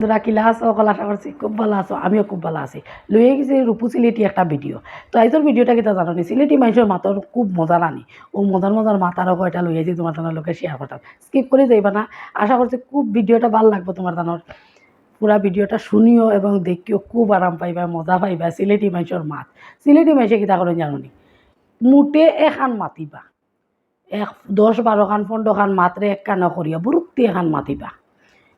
তোরা কিলা আছো অকল আশা করছি খুব ভালো আছো, আমিও খুব ভালো আছি। লইয়ে গেছি রূপু সিলেটি একটা ভিডিও। তো আইজোর ভিডিওটা কিতা জানো নি, সিলেটি মানুষের মাতর খুব মজার আনি। ও মজার মজার মাতারও কয়টা লইয়েছি তোমার তানোর লোকে শেয়ার করতাম, স্কিপ করে যাইবা না। আশা করছি খুব ভিডিওটা ভালো লাগবে তোমার তানোর। পুরা ভিডিওটা শুনিও এবং দেখিও খুব আরাম পাইবা, মজা পাইবা। সিলেটি মানুষের মাত, সিলেটি মানুষে কিতা করে জানো নি, মুটে এখান মাতিবা, 10-12 খান 15 খান মাত্রে এক কানা করিয়া বুরুত্তি এখান মাতিবা।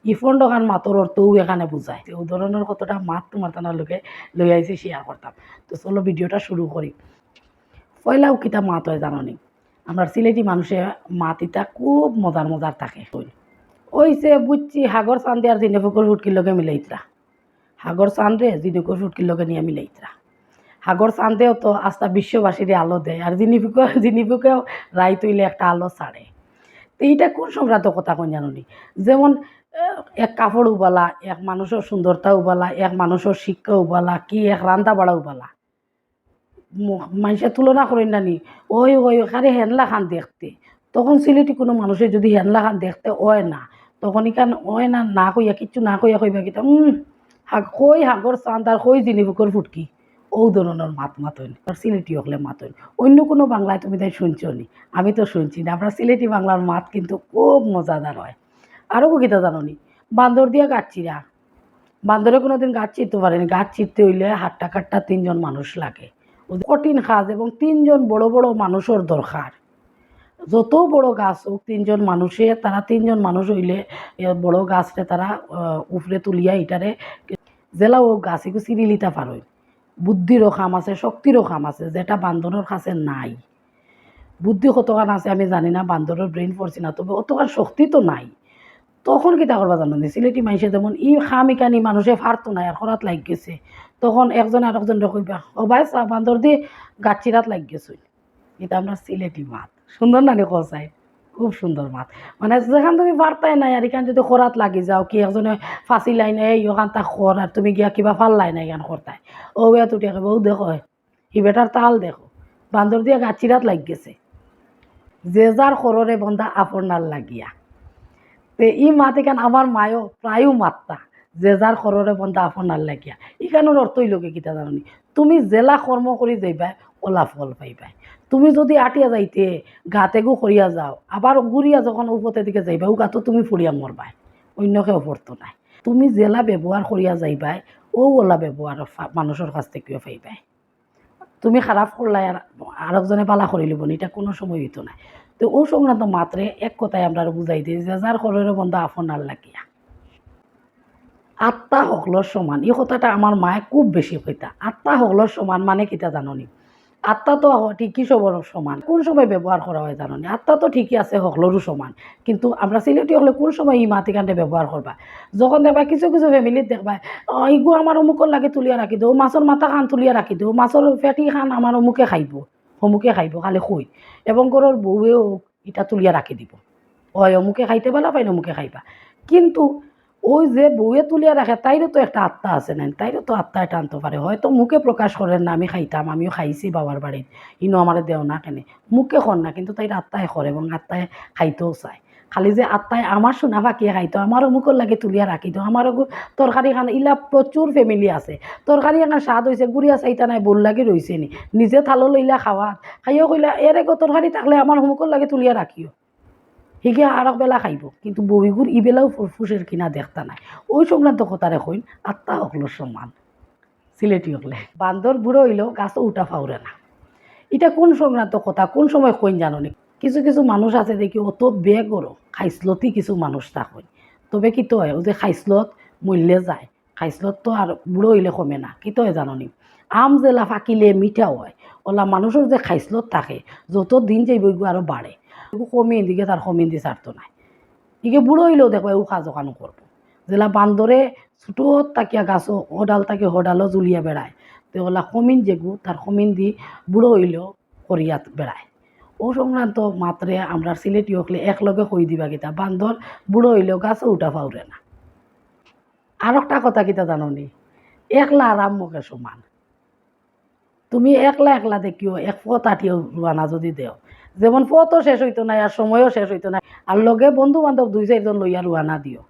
ইফন্ড খান মাতর অর্থও এখানে বুঝায়। ও ধরনের কতটা মাত তোমার তানার লোকে লই আইসি শেয়ার করতাম। তো চলো ভিডিওটা শুরু করি। পয়লাও কিতা মাত হয় জানো নি, আমরা সিলেটি মানুষে মাত ইটা খুব মজার মজার থাকে। ওইসে বুঝছি হাগর চান্দে আর জিনেফুকর ফুটকির লগে মিলাইতরা, হাগর চান্দে জিনুকর ফুটকির লগে নিয়ে মিলাইতরা। হাগর চান্দেও তো আস্তা বিশ্ববাসীরে আলো দেয়, আর জিনিফুকেও রায় তৈলে একটা আলো ছাড়ে। তো এইটা কোন সংক্রান্ত কথা কোন জানো নি, যেমন এক কাপড় উবালা, এক মানুষের সুন্দরতা উবালা, এক মানুষের শিক্ষা উবালা, কি এক রান্না বাড়া উবালা। মানুষের তুলনা করেন না নি, ওই ওই ওখানে হেনলা খান দেখতে। তখন সিলেটি কোনো মানুষের যদি হেনলা খান দেখতে হয় না, তখন ইখান হয় না না কইয়া কিচ্ছু না কইয়া কইবা কিতা কই হাগর চান্দ আর কই জিনিবুকর ফুটকি। ও ধরনের মাত হইন আর সিলেটি হকলে মাত হইন। অন্য কোনো বাংলায় তুমি তাই শুনছো নি, আমি তো শুনছি না। আমরা সিলেটি বাংলার মাত কিন্তু খুব মজাদার হয়। আরও কিতা জানো নি, বান্দর দিয়া গাছ চিরা, বান্দরে কোনোদিন গাছ চিরতে পারেনি। গাছ চিরতে হইলে হাট্টা কাট্টা 3জন মানুষ লাগে, কঠিন কাজ, এবং 3জন বড় বড় মানুষের দরকার। যত বড় গাছ হোক 3জন মানুষে, তারা 3জন মানুষ হইলে বড় গাছটা তারা উপরে তুলিয়া ইটারে জেলা ও গাছ একটু চিরি লিতা পারো। বুদ্ধিরও খাম আছে, শক্তিরও খাম আছে, যেটা বান্দরের কাছে নাই। বুদ্ধি কতখান আছে আমি জানি না, বান্দরের ব্রেন পড়ছি না, তবে অতখান শক্তি তো নাই। তখন কিতা করবা জানো নি, সিলেটি মানুষে যেমন খামিকানি মানুষে ফারতো নাই আর খরাত লাগ গেছে, তখন একজন আর একজন কইবা ও ভাই চা বান্দর দিয়ে গাছিরাত লাগ গেছে। এটা আমরা সিলেটি মাত, সুন্দর নানি কসাই, খুব সুন্দর মাত। মানে যেখান তুমি পারতাই নাই আর এখান যদি খরাত লাগি যাও, কি একজনে ফাঁসি লাই নাই ওখান তা খর, আর তুমি গিয়া কিবা ফাল্লাই নাই গান করতাই, ও বেয়া তুটিয়া কইবা ও দেখো হি বেটার তাল দেখো, বান্দর দিয়ে গাছিরাত লাগ গেছে। যে যার খররে বন্ধা আপনার লাগিয়া। তে মাত এখান আমার মায়ও প্রায়ও মাত্তা, যে যার খররে বন্ধা আপনার লাগিয়া। এখানোর অর্থই লোকে কিতা জানি, তুমি জেলা কর্ম করে যাইবা ওলা ফল পাইবাই। তুমি যদি আটিয়া যাইতে গাতে গু করিয়া যাও, আবার গুড়িয়া যখন উপতে দিকে যাইবা ও গাতো তুমি ফুরিয়া মরবাই, অন্য কেউ পড়তো নাই। তুমি জেলা ব্যবহার করিয়া যাইবাই ও ওলা ব্যবহার মানুষের কাছ থেকেও পাইবাই। তুমি খারাপ করলাই আর একজনে পালা করে লিব এটা কোনো সময় হইতো না। তো ও সংক্রান্ত মাত্রে এক কথায় আমরা বুঝাই দিই যে যার শরীরে বন্ধ আপনার লাগিয়া। আত্মা সকলের সমান, এই কথাটা আমার মায়ে খুব বেশি কইতা। আত্মা সকলের সমান মানে কিতা জাননি, আত্মা তো ঠিকই সবর সমান, কোন সময় ব্যবহার করা হয় জাননি। আত্মা তো ঠিকই আছে সকলেরও সমান, কিন্তু আমরা সিলেটি হলে কোন সময় এই মাতিকানটা ব্যবহার করবা, যখন দেখবা কিছু কিছু ফ্যামিলিত দেখবা ইগু আমার অমুকর লাগে তুলিয়া রাখি দেও, মাছের মাথা খান তুলিয়া রাখি দেও, মাছের পেটি খান আমার অমুকে খাইব, অমুকে খাইব খালি খুই, এবং ঘরের বউয়েও এটা তুলিয়া রাখি দিব, হয় অমুকে খাইতে পালা পাই অমুকে খাইবা। কিন্তু ওই যে বউয়ে তুলিয়া রাখে তাইরও তো একটা আত্মা আছে না, তাইরও তো আত্মা এটা আনতে পারে। হয়তো মুখে প্রকাশ করেন না আমি খাইতাম, আমিও খাইছি বাবার বাড়িত, ইনো আমার দেও না কেনে মুখে কর না, কিন্তু তাইর আত্মায় করে এবং আত্মায় খাইতেও চায়। খালি যে আত্মায় আমার সোনা ফাঁকিয়ে খাইতো, আমারও মুখের লাগে তুলিয়া রাখিতো, আমারও তরকারি খান ইলা প্রচুর ফ্যামিলি আছে। তরকারি এখন স্বাদ হয়েছে গুড়িয়া চাইতা নাই বোল লাগি রয়েছে নি, নিজে থালো লইলা খাওয়া, খাইও কইলা এর এগো তরকারি থাকলে আমার মুখের লাগে তুলিয়া রাখিও, হিগে আর বেলা খাইব। কিন্তু বউগুর ইবেলাও ফুসফুসের কিনা দেখতা নাই। ওই সংক্রান্ত কথারে কইন আত্মা হকলোর সমান সিলেটি হকলে। বান্দর বুড়ো হইলেও গাছও উঠা ফাউরে না, এটা কোন সংক্রান্ত কথা কোন সময় কইন জাননি। কিছু কিছু মানুষ আছে দেখি অত বেগরও খাইসলতি কিছু মানুষ থাকেন, তবে কি তো হয় ও যে খাইসলত মূল্যে যায়, খাইসলত তো আর বুড়ো হইলে কমে না। কি তো হয় জাননি, আম জেলা ফাঁকিলে মিঠা হয়, ওলা মানুষের যে খাইসলত থাকে যত দিন যাইব এগুলো আরও বাড়ে, কমিয়ে দিকে তার কমিয়ে দিয়ে ছাড়তো নাই। ইকে বুড়ো হইলেও দেখো ও কাজ ওখানো করবো। যেলা বান্দরে ছোটো তাকিয়া গাছও হডাল তাকে হডালও জুলিয়া বেড়ায়, তো ওলা কমিন যেগু তার কমিন দি বুড়ো হইলেও করিয়া বেড়ায়। ও সংক্রান্ত মাত্রে আমরা সিলেটি হকলে একলগে কই দিবা কিতা, বান্দর বুড়ো হইলেও গাছও উঠা ফাউরে না। আর একটা কথা কিতা জাননি, একলা আরাম মুখে সমান। তুমি একলা একলা দেখিও এক পথ আটিও রানা যদি দেও, যেমন পথও শেষ হইতো না আর সময়ও শেষ হইতো না, আর লগে বন্ধু বান্ধব 2-4জন লইয়া রুয়ানা দিও,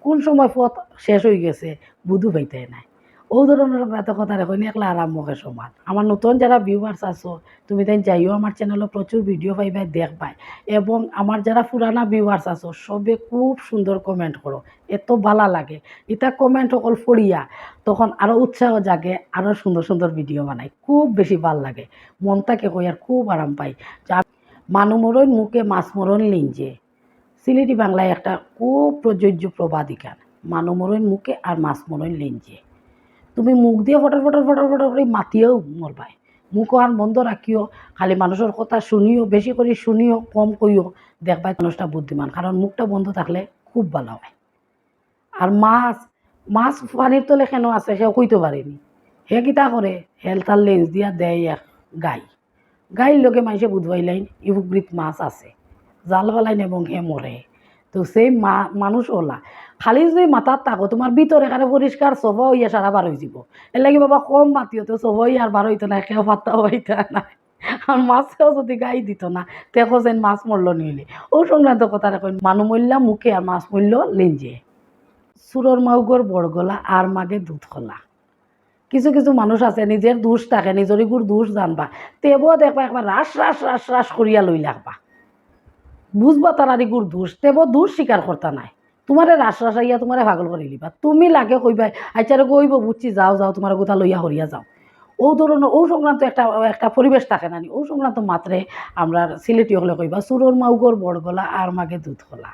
কোন সময় পথ শেষ হয়ে গেছে বুধু পাইতে নাই। ও ধরনের এত কথা রেখো নি একলা আরাম মুখে সমান। আমার নতুন যারা ভিউয়ার্স আছো তুমি তাই যাইও আমার চ্যানেলে প্রচুর ভিডিও পাইবাই দেখবাই, এবং আমার যারা পুরানা ভিউয়ার্স আছো সবে খুব সুন্দর কমেন্ট করো, এত ভালো লাগে। এটা কমেন্ট সকল পড়িয়া তখন আরও উৎসাহ জাগে, আরও সুন্দর সুন্দর ভিডিও বানাই, খুব বেশি ভাল লাগে। মনটাকে কই আর খুব আরাম পাই। মানু মরণ মুখে মাছ মরণ লিঞ্জে সিলেটি বাংলায় একটা খুব প্রযোজ্য প্রবাদিকার, মানু মরণ মুখে আর মাছ মরণ লিঞ্জে। তুমি মুখ দিয়ে ফটর ফটর ফটর ফটর করে মাতিয়েও মরবাই, মুখ আর বন্ধ রাখিও, খালি মানুষের কথা শুনিও, বেশি করে শুনিও, কম কইও, দেখবাই মানুষটা বুদ্ধিমান, কারণ মুখটা বন্ধ থাকলে খুব ভালো হয়। আর মাছ মাছ পানির তলে কেন আছে সেও কইতে পারেনি, হে কিতা করে হেল তার লেন্স দিয়া দেয় এক গাই, গাইর লোকে মানুষে বুধবাইলাইন ইউগ্রিত মাছ আছে, জাল ফেলাইন এবং হে মরে। তো সেই মানুষ ওলা খালি যদি মাথার থাকো তোমার ভিতরে এখানে পরিষ্কার সব হইয়া সারা বার হয়ে যাব। এর লাগে বাবা কম মাতিও তো সব আর বার হইতো না, কেউ পাত্তা হইতো না। আর মাছেও যদি গাই দিত না দেখো যেন মাছ মরল নিলে। ও সংক্রান্ত কথা রাখো, মানুষ মরলা মুখে আর মাছ মরল লেঞ্জে। সুরর মাউগর বড়গলা আর মাগে দুধ খোলা। কিছু কিছু মানুষ আছে নিজের দোষ থাকে, নিজের গুড় দোষ জানবা, তেবো দেখবা একবার রাস রাস রাস রাস করিয়া লই লাগবা, বুঝবা তার গুড় দোষ, তেবো দোষ স্বীকার করতা নাই, তোমারে রাস রাসাইয়া তোমারে পাগল করে লিবা। তুমি লাগে কইবাই আচ্ছা কইব বুঝছি যাও যাও তোমার গোথা লইয়া হরিয়া যাও। ও ধরনের ও সংক্রান্ত একটা একটা পরিবেশ থাকে না, ও সংক্রান্ত মাত্রে আমরা সিলেটি হলে কইবা সুরর মাউগর বড়গলা আর মাগে দুধ খোলা।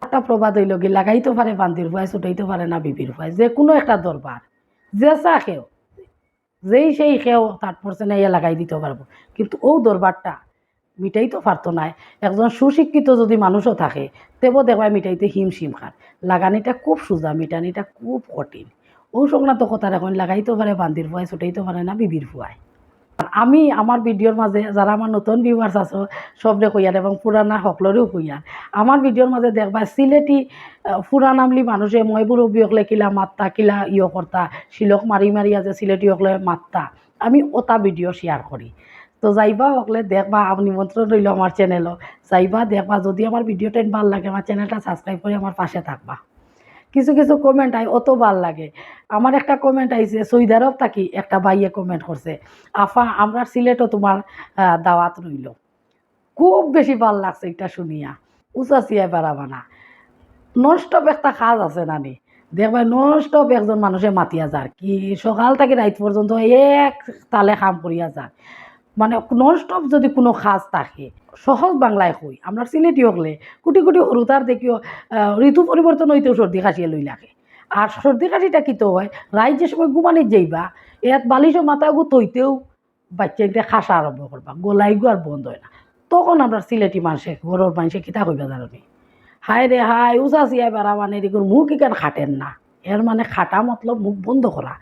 একটা প্রবাদ হইল কি লাগাইতে পারে বান্দির ভয় ছুটাইতে পারে না বিবির ভয়। যে কোনো একটা দরবার যে চা খেও যেই সেই খেও তার পরসেন্ট ইয়া লাগাই দিতে পারবো, কিন্তু ও দরবারটা মিটাইতে পারতো না। একজন সুশিক্ষিত যদি মানুষও থাকে তেবো দেখবা মিটাইতে হিমশিম খান। লাগানিটা খুব সোজা, মিটানিটা খুব কঠিন। ও সংক্রান্ত কথা এখন লাগাইতে পারে বান্দির ভয় ছুটাইতে পারে না বিবির ভয়। আমি আমার ভিডিওর মাঝে যারা আমার নতুন ভিউয়ার্স আছো সবরে কইয়ার এবং পুরানা সকলেরও কইয়ার, আমার ভিডিওর মাঝে দেখবা সিলেটি পুরানামলি মানুষে মই বুড়ি হকলে কিলা মাত্তা কিলা করতা শিলক মারি মারিয়া যে সিলেটি হকলে মাত্তা, আমি ওটা ভিডিও শেয়ার করি। তো যাইবা হকলে দেখবা, নিমন্ত্রণ রইল আমার চ্যানেলও, যাইবা দেখবা। যদি আমার ভিডিওটা ভাল লাগে আমার চ্যানেলটা সাবস্ক্রাইব করে আমার পাশে থাকবা। কিছু কিছু কমেন্ট আই অত ভাল লাগে। আমার একটা কমেন্ট আইছে সৌদি আরব থাকি একটা ভাইয়ে কমেন্ট করছে, আফা আমরা সিলেটও তোমার দাওয়াত রইল। খুব বেশি ভাল লাগছে এটা শুনিয়া, উচাচিয়ায় পারাবা না। ননস্টপ একটা কাজ আছে নানি, দেখবা ননস্টপ একজন মানুষে মাতিয়া যার কি সকাল থেকে রাত পর্যন্ত এক তালে কাম করিয়া যার, মানে ননস্টপ যদি কোনো কাজ থাকে। সহজ বাংলায় কই আমরা সিলেটি হকলে কোটি কোটি সরুতার দেখিও ঋতু পরিবর্তন হইতেও সর্দি কাশিয়ে লই লাগে। আর সর্দি কাশিটা কিতো হয় রাইত যে সময় ঘুমানির যাইবা এত বালিশও মাথা গু তৈতেও বাচ্চাইতে খাসা আরম্ভ করবা, গলাই গু আর বন্ধ হয় না। তখন আমরা সিলেটি মানুষে ঘরের মানুষে কিতা কইবা জানি, হায় রে হায় উচা চিয়াই বাড়া মানে এদিকে মুখ ইকান খাটেন না, এর মানে খাটা মতলব মুখ বন্ধ করা।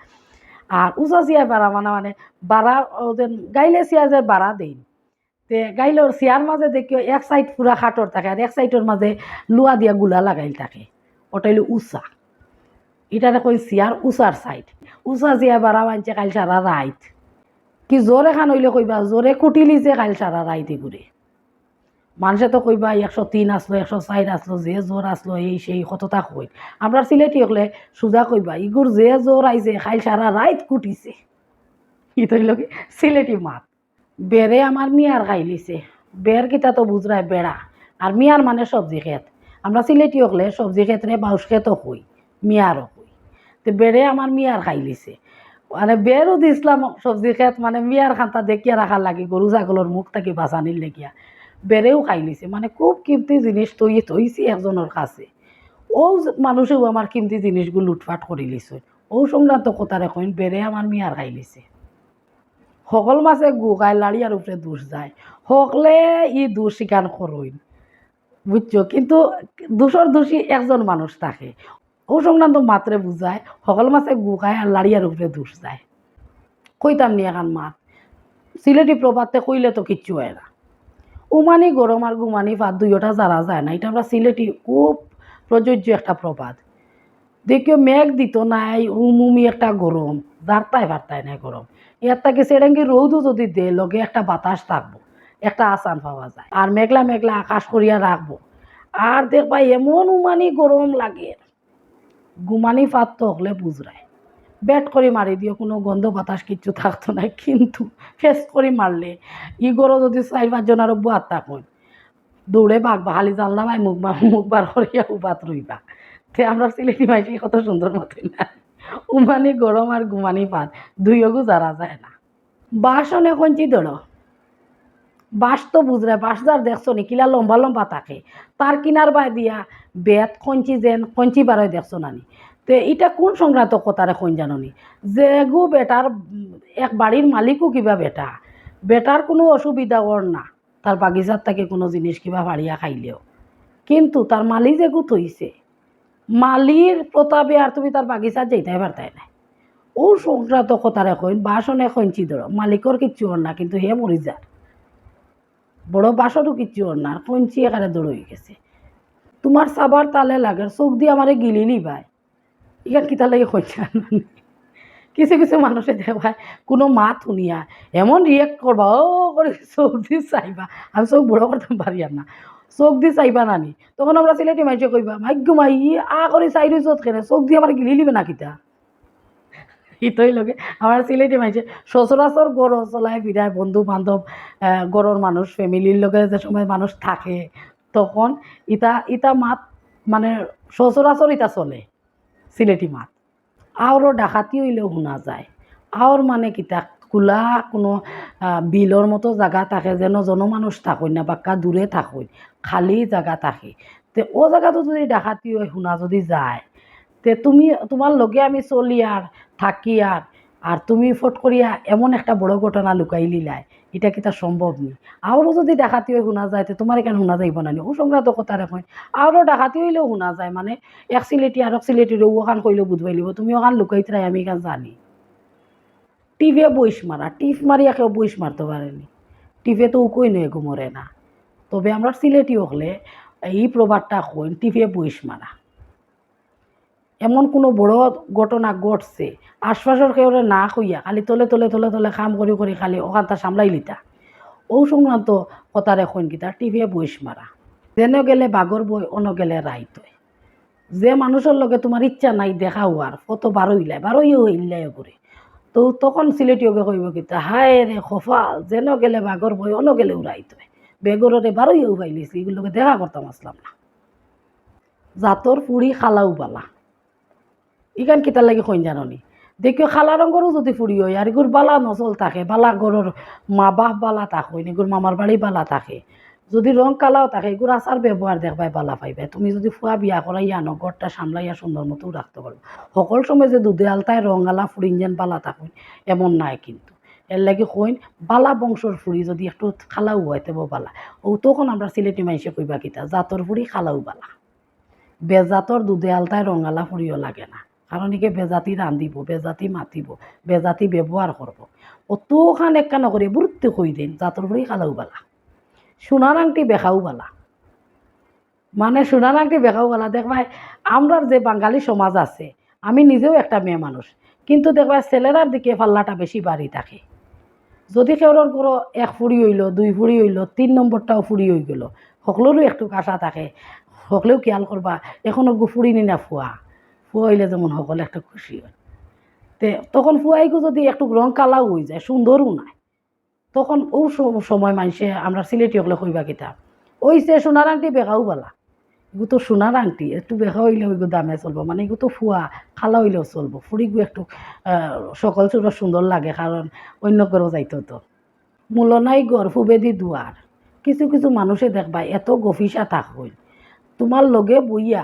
আর উচা চিয়াই বাড়া মানে বাড়া ওদের গাইলে চিয়া যে বাড়া দেই তে গাইলের চিয়ার মাঝে দেখিও এক সাইড পুরা খাটর থাকে আর এক সাইডের মাঝে লুয়া দিয়া গুলা লাগাইল থাকে, ওটাইল উচা। এটা কই চিয়ার উচার সাইড। উচা চিয়া বাড়া মানছে কাল সারা রাইত কি জোর এখান হইলে কইবা জোরে কুটিলিছে কাল সারা রাইতে ঘুরে। মানুষে তো কইবা 103 আসলো 104 আসলো যে জোর আসলো এই সেই কতটা কই। আমরা সিলেটি হলে সুজা কইবা ইগুর যে জোর আইছে খাইল সারা রাইত কুটিছে। এটা হইল কি সিলেটি মাত। বেড়ে আমার মিয়ার খাইলিছে, বের কিতা তো বুঝরায় বেড়া, আর মিয়ার মানে সবজি ক্ষেত। আমরা সিলেটি হলে সবজি ক্ষেত্রে বাউস ক্ষেতও কই মিয়ারও কই। তো বেড়ে আমার মিয়ার খাইলিছে, মানে বেরও দিছিলাম সবজি ক্ষেত মানে মিয়ার খান্তা দেখিয়া রাখার লাগে গরু ছাগলের মুখ থাকি বাঁচানির লেগিয়া বেড়েও খাইলিছে। মানে খুব কিমতি জিনিস তৈছি একজনের কাছে। ও মানুষেও আমার কিমতি জিনিসগুলো লুটফাট করে লিছে। ও সংক্রান্ত কথা এখন বেড়ে আমার মিয়ার খাইলিছে। সকল মাছে গু খায় লাড়িয়ার উপরে দোষ যায়, সকলে ই দোষ স্বীকার করইন বুঝছো, কিন্তু দোষর দোষী একজন মানুষ থাকে। ও সংক্রান্ত মাত্রে বুঝায় সকল মাছে গু খায় আর লাড়িয়ার উপরে দোষ যায়। কইতাম নি এখন মাত সিলেটি প্রবাদতে কইলে তো কিচ্ছু হয় না। উমানি গরম আর গুমানি ভাত দুইটা যারা যায় না, এটা আমরা সিলেটি খুব প্রযোজ্য একটা প্রবাদ। দেখিও মেঘ দিত নাই উমুমি একটা গরম জারতায় ভারতায় নাই গরম, এর থেকে সেরেঙ্গি রৌদও যদি দে লগে একটা বাতাস থাকবো, একটা আসান পাওয়া যায়। আর মেঘলা মেঘলা আকাশ করিয়া রাখবো আর দেখবা এমন উমানি গরম লাগে গুমানি ফাত তো হলে বুঝরায় ব্যাট করে মারি দিও কোনো গন্ধ বাতাস কিচ্ছু থাকতো না, কিন্তু ফেস করে মারলে ইগরও যদি 4-5 জন আরো বুয়ার থাকুন দৌড়ে বাঘবা হালি জানলাম আই মুখ বার করিয়া উবাত রইবা। তে আমরা সিলেটি মাইসি কত সুন্দর মতোই না, উমানি গরম আর গুমানি পাত দুইগু যারা যায় না। বাঁশ অনেক কঞ্চি ধরো, বাঁশ তো বুঝরে বাঁশ যার দেখছো নি কিলা লম্বা লম্বা থাকে, তার কিনার বাই দিয়া বেত কঞ্চি যেন কঞ্চি বারোয় দেখছো নানি। তে এটা কোন সংক্রান্ত কথারে কইন জানো নি, যে গু বেটার এক বাড়ির মালিকও কিবা বেটা, বেটার কোনো অসুবিধা ওর না, তার বাগিচার থেকে কোনো জিনিস কিবা ফাড়িয়া খাইলেও, কিন্তু তার মালি যে গু থইছে মালির প্রতাপে আর তুমি তার বাগিচার যেতে পারতাই না। ও সংক্রান্ত কথারে কইন বাসনে কঞ্চি ধরো, মালিকর কিচ্ছু ওর না, কিন্তু হে মরি যার বড় বাসরও কিচ্ছু ওর না, আর কঞ্চি এখানে দৌড়ই গেছে। তোমার সাবার তালে লাগে চোখ দিয়ে আমারে গিলি নিবাই, ইখান কিতা লাগে কইছা। কিছু কিছু মানুষে দেখায় কোনো মাত শুনিয়া এমন রিয়েক্ট করবা ও করে চোখ দিয়ে চাইবা, আমি চোখ বড় করতে পারি আর না, চোখ দিয়ে চাইবা নানি। তখন আমরা সিলেটি মাইসে কইবা ভাগ্য মাই করে চাই চোখ কেনে চোখ দিয়ে আমার গিলি নিবে না কিতা। ইতই লগে আমার সিলেটি মাইসে সচরাচর গড় চলাই ফিরায় বন্ধু বান্ধব গড়র মানুষ ফ্যামিলির লগে যে সময় মানুষ থাকে তখন ইতা ইতা মাত মানে সচরাচর ইতা চলে সিলেটি মাত। আওরও ডাকাতি হইলেও শোনা যায়, আওর মানে কিতা খোলা কোনো বিলর মতো জায়গা থাকে যেন জনমানুষ থাকুন না বাক্কা দূরে থাকুন খালি জায়গা থাকে, তে ও জায়গাতো যদি ডাকাতি হয় শোনা যদি যায় তে তুমি তোমার লগে আমি চলি আর থাকি আর তুমি ফট করিয়া এমন একটা বড় ঘটনা লুকাই লিলাই, এটা কি তা সম্ভব নি। আরও যদি ডাকাতি হয়ে শোনা যায় তো তোমার এখানে শোনা যাইব না নি, ও সংক্রান্ত কথা রাখেন। আরও ডাকাতি হইলেও শোনা যায়, মানে এক সিলেটি আর এক সিলেটির ওখান কইলেও বুঝবাই লিব তুমি ওখান লুকাই তাই আমি এখান জানি। টিভে বইস মারা, টিপ মারিয়া কেউ বইস মারতে পারেনি, টিভে তো উকই নয় ঘুমরে না। তবে আমরা সিলেটি হলে এই প্রবাদটা কইন টিভে বইস মারা। এমন কোনো বড় ঘটনা ঘটছে আশপাশের কেউ না কইয়া খালি তলে তলে তলে তলে কাম করি করি খালি ওখানটা সামলাই লিতা, ও সংক্রান্ত কথার এখন গীতা টিভিয়ে বইস মারা। যেন গেলে বাঘর বই অন গেলে রাইত হয়, যে মানুষের লগে তোমার ইচ্ছা নাই দেখা হওয়ার কত বারো ইলাই বারোইও ইল্লাই করে, তো তখন সিলেটিওকে কইব কিতা হায় রে খফাল যেন গেলে বাঘর বই অন গেলে উড়াইত হয়, বেগরে বারোইও পাইলিছি এগুলোকে দেখা করতাম আসলাম না। জাতর ফুড়ি খালাও বালা, ইখান কিতার লাগে কইন জাননি দেখিও খালা রঙেরও যদি ফুড়ি হয় আর এগুর বালা নচল থাকে বালা গরর মা বাপ বালা থাকুন এগুর মামার বাড়ি বালা থাকে, যদি রং কালাও থাকে এগুর আচার ব্যবহার দেখবাই বালা পাইবে। তুমি যদি ফুয়া বিয়া করাইয়া আনো ঘরটা সামলাইয়া সুন্দর মতো রাখতে পারবো, সকল সময় যে দুধে আলতায় রং আলা ফুড়িন যেন বালা থাকুন এমন নাই, কিন্তু এর লাগে কইন বালা বংশর ফুড়ি যদি একটু খালাও হয় তেব বালা। ও তখন আমরা সিলেটি মাইসে কইবা কিতা জাতর ফুড়ি খালাও বালা, বেজাতর দুধে আলতায় রঙালা ফুড়িও লাগে না, কারণ একে বেজাতি রান্ধিব বেজাতি মাতিব বেজাতি ব্যবহার করব, অতখান একটা নকরি বুড়তে কই দিন জাতর ফুড়ি খালাও বালা। সোনার আংটি বেখাও বালা, মানে সোনার আংটি বেখাও বালা। দেখবাই আমরার যে বাঙালি সমাজ আছে, আমি নিজেও একটা মেয়ে মানুষ, কিন্তু দেখবাই ছেলেরার দিকে পাল্লাটা বেশি বাড়ি থাকে। যদি কেউর কোনো এক ফুড়ি হইল 2 ফুড়ি হইল 3 নম্বরটাও ফুড়ি হয়ে গেল, সকলেরও একটু কাঁচা থাকে, সকলেও খেয়াল করবা এখনো ফুড়ি নি না ফুয়া ফুয়া হইলে যেমন সকলে একটা খুশি হয়। তে তখন ফুয়াইগু যদি একটু রং কালাও হয়ে যায় সুন্দরও নাই, তখন ও সময় মানুষে আমরা সিলেটি হলে কইবা কিতা ওই সে সোনার আংটি বেখাও বালা, এগু তো সোনার আংটি একটু বেখা হইলে ওইগু দামে চলবো, মানে এগু তো ফুয়া খালা হইলেও চলবো, ফুড়িগু একটু সকল চুর সুন্দর লাগে কারণ অন্য করেও যাইতো তো। মূলনাই গড় ফুবেদি দুয়ার, কিছু কিছু মানুষে দেখবা এত গফিসা থাকুন তোমার লগে বইয়া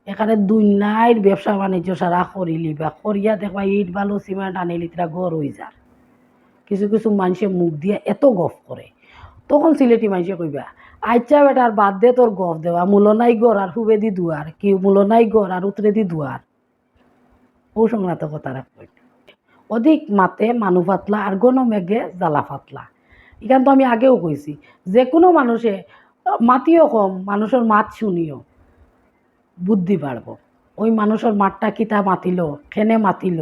এখানে দুনিয়ার ব্যবসা বাণিজ্য সারা করিলি বা করিয়া দেখবা ইট বালু সিমেন্ট আনিলি তারা গড় হয়ে যার। কিছু কিছু মানুষে মুখ দিয়ে এত গফ করে, তখন সিলেটি মানুষে কইবা আচ্ছা বেটার বাদ দে তোর গফ দেওয়া, মূল নাই গড় আর হুবেদি দুয়ার কি মূল নাই গড় আর উতরেদি দুয়ার, ও সংক্রান্ত কথা রাখবেন। অধিক মাতে মানু পাতলা আর গণমেঘে জ্বালা পাতলা, এখান তো আমি আগেও কইছি যে কোনো মানুষে মাতিও কম মানুষের মাত শুনিও বুদ্ধি বাড়বো, ওই মানুষের মাঠটা কিতা মাতিল খেনে মাতিল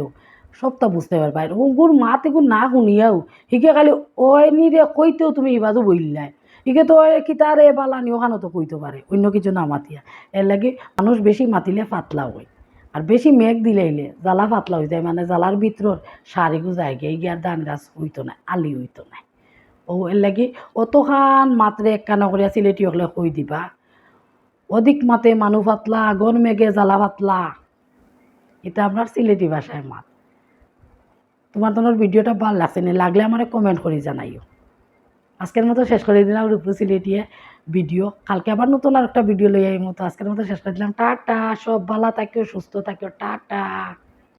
সবটা বুঝতে পারবা। ওগুর মাত এগুলো না শুনিয়াও হিকে খালি ওই নিরে কইতেও তুমি ইবাদু বললাই, হিকে তো কিতা রে বালানি ওখানে তো কইতে পারে অন্য কিছু না মাতিয়া। এর লাগে মানুষ বেশি মাতিলে পাতলা হয়, আর বেশি মেঘ দিলেইলে জ্বালা পাতলা হয়ে যায় মানে জ্বালার ভিতর সারিগু জায়গা এই গিয়ার ধান গাছ হইতো না আলি হইতো না ও এর লাগি অতখান মাত্রে একখানা করিয়া সিলেটি হলে কই দিবা অধিক মাতে মানু পাতলা গন মেঘে জ্বালা পাতলা এটা আপনার সিলেটি ভাষায় মাত তোমার তোমার ভিডিওটা ভালো লাগছে না লাগলে আমার কমেন্ট করে জানাইও আজকের মতো শেষ করে দিলাম রূপু সিলেটিয়ে ভিডিও কালকে আবার নতুন আর একটা ভিডিও লই আই মতো আজকের মতো শেষ করে দিলাম টাটা সব ভালো থাকিও সুস্থ থাকিও টাটা।